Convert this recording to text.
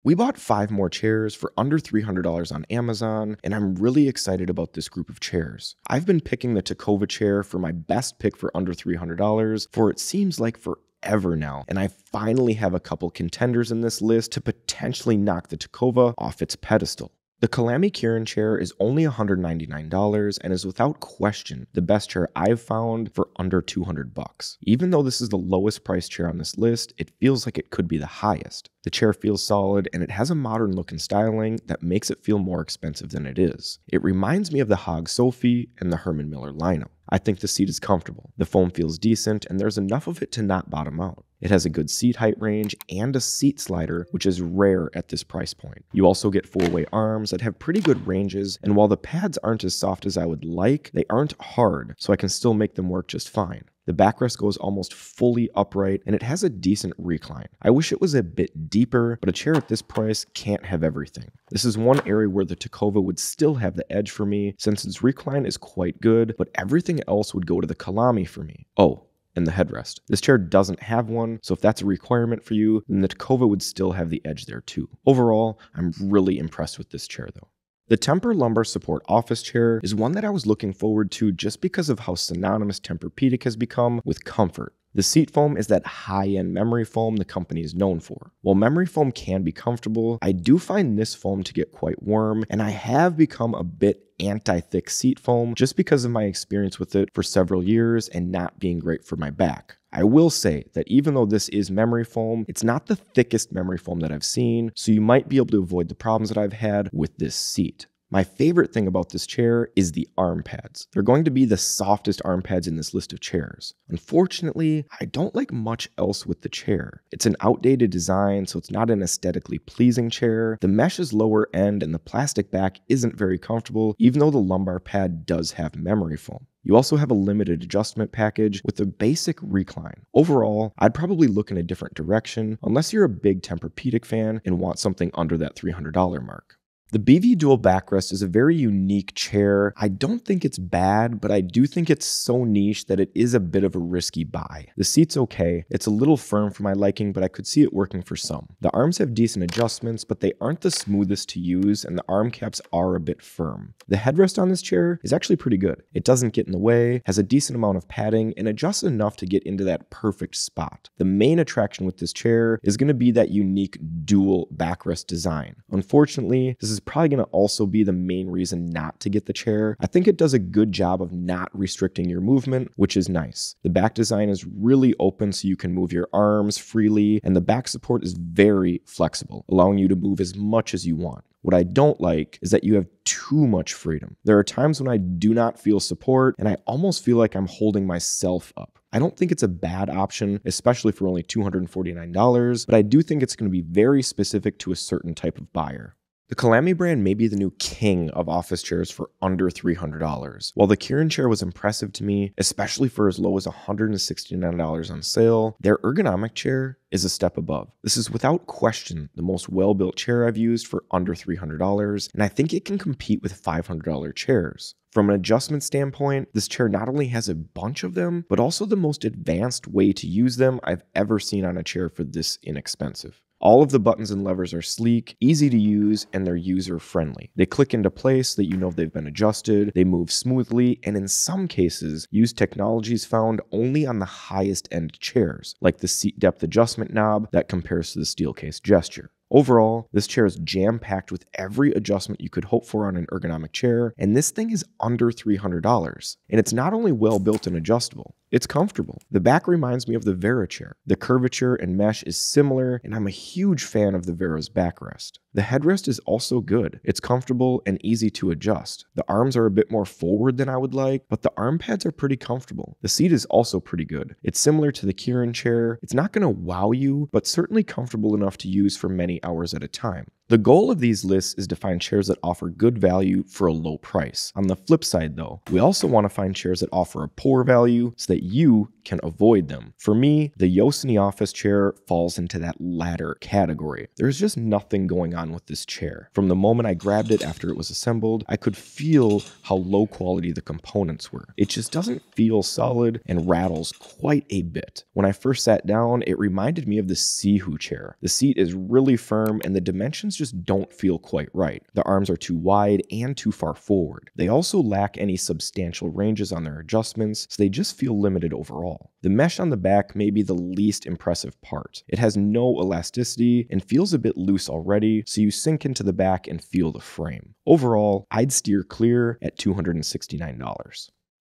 We bought 5 more chairs for under $300 on Amazon, and I'm really excited about this group of chairs. I've been picking the Ticova chair for my best pick for under $300 for it seems like forever now, and I finally have a couple contenders in this list to potentially knock the Ticova off its pedestal. The Calami Kieran chair is only $199 and is without question the best chair I've found for under $200. Even though this is the lowest priced chair on this list, it feels like it could be the highest. The chair feels solid and it has a modern look and styling that makes it feel more expensive than it is. It reminds me of the Hog Sophie and the Herman Miller lineup. I think the seat is comfortable, the foam feels decent, and there's enough of it to not bottom out. It has a good seat height range and a seat slider, which is rare at this price point. You also get 4-way arms that have pretty good ranges, and while the pads aren't as soft as I would like, they aren't hard, so I can still make them work just fine. The backrest goes almost fully upright, and it has a decent recline. I wish it was a bit deeper, but a chair at this price can't have everything. This is one area where the Ticova would still have the edge for me, since its recline is quite good, but everything else would go to the Calami for me. Oh, and the headrest. This chair doesn't have one, so if that's a requirement for you, then the Ticova would still have the edge there too. Overall, I'm really impressed with this chair though. The Tempur Lumbar Support Office Chair is one that I was looking forward to just because of how synonymous Tempur-Pedic has become with comfort. The seat foam is that high-end memory foam the company is known for. While memory foam can be comfortable, I do find this foam to get quite warm, and I have become a bit anti-thick seat foam just because of my experience with it for several years and not being great for my back. I will say that even though this is memory foam, it's not the thickest memory foam that I've seen, so you might be able to avoid the problems that I've had with this seat. My favorite thing about this chair is the arm pads. They're going to be the softest arm pads in this list of chairs. Unfortunately, I don't like much else with the chair. It's an outdated design, so it's not an aesthetically pleasing chair. The mesh is lower end and the plastic back isn't very comfortable, even though the lumbar pad does have memory foam. You also have a limited adjustment package with a basic recline. Overall, I'd probably look in a different direction unless you're a big Tempur-Pedic fan and want something under that $300 mark. The BV Dual Backrest is a very unique chair. I don't think it's bad, but I do think it's so niche that it is a bit of a risky buy. The seat's okay. It's a little firm for my liking, but I could see it working for some. The arms have decent adjustments, but they aren't the smoothest to use, and the arm caps are a bit firm. The headrest on this chair is actually pretty good. It doesn't get in the way, has a decent amount of padding, and adjusts enough to get into that perfect spot. The main attraction with this chair is going to be that unique dual backrest design. Unfortunately, this is probably going to also be the main reason not to get the chair. I think it does a good job of not restricting your movement, which is nice. The back design is really open so you can move your arms freely, and the back support is very flexible, allowing you to move as much as you want. What I don't like is that you have too much freedom. There are times when I do not feel support, and I almost feel like I'm holding myself up. I don't think it's a bad option, especially for only $249, but I do think it's going to be very specific to a certain type of buyer. The Calami brand may be the new king of office chairs for under $300. While the Kieran chair was impressive to me, especially for as low as $169 on sale, their ergonomic chair is a step above. This is without question the most well-built chair I've used for under $300, and I think it can compete with $500 chairs. From an adjustment standpoint, this chair not only has a bunch of them, but also the most advanced way to use them I've ever seen on a chair for this inexpensive. All of the buttons and levers are sleek, easy to use, and they're user-friendly. They click into place so that you know they've been adjusted, they move smoothly, and in some cases, use technologies found only on the highest-end chairs, like the seat depth adjustment knob that compares to the Steelcase gesture. Overall, this chair is jam-packed with every adjustment you could hope for on an ergonomic chair, and this thing is under $300. And it's not only well-built and adjustable, it's comfortable. The back reminds me of the Vera chair. The curvature and mesh is similar, and I'm a huge fan of the Vera's backrest. The headrest is also good. It's comfortable and easy to adjust. The arms are a bit more forward than I would like, but the arm pads are pretty comfortable. The seat is also pretty good. It's similar to the Kieran chair. It's not going to wow you, but certainly comfortable enough to use for many hours at a time. The goal of these lists is to find chairs that offer good value for a low price. On the flip side though, we also want to find chairs that offer a poor value so that you can avoid them. For me, the Yos Office Chair falls into that latter category. There's just nothing going on with this chair. From the moment I grabbed it after it was assembled, I could feel how low quality the components were. It just doesn't feel solid and rattles quite a bit. When I first sat down, it reminded me of the Sihu chair. The seat is really firm and the dimensions just don't feel quite right. The arms are too wide and too far forward. They also lack any substantial ranges on their adjustments, so they just feel limited overall. The mesh on the back may be the least impressive part. It has no elasticity and feels a bit loose already, so you sink into the back and feel the frame. Overall, I'd steer clear at $269.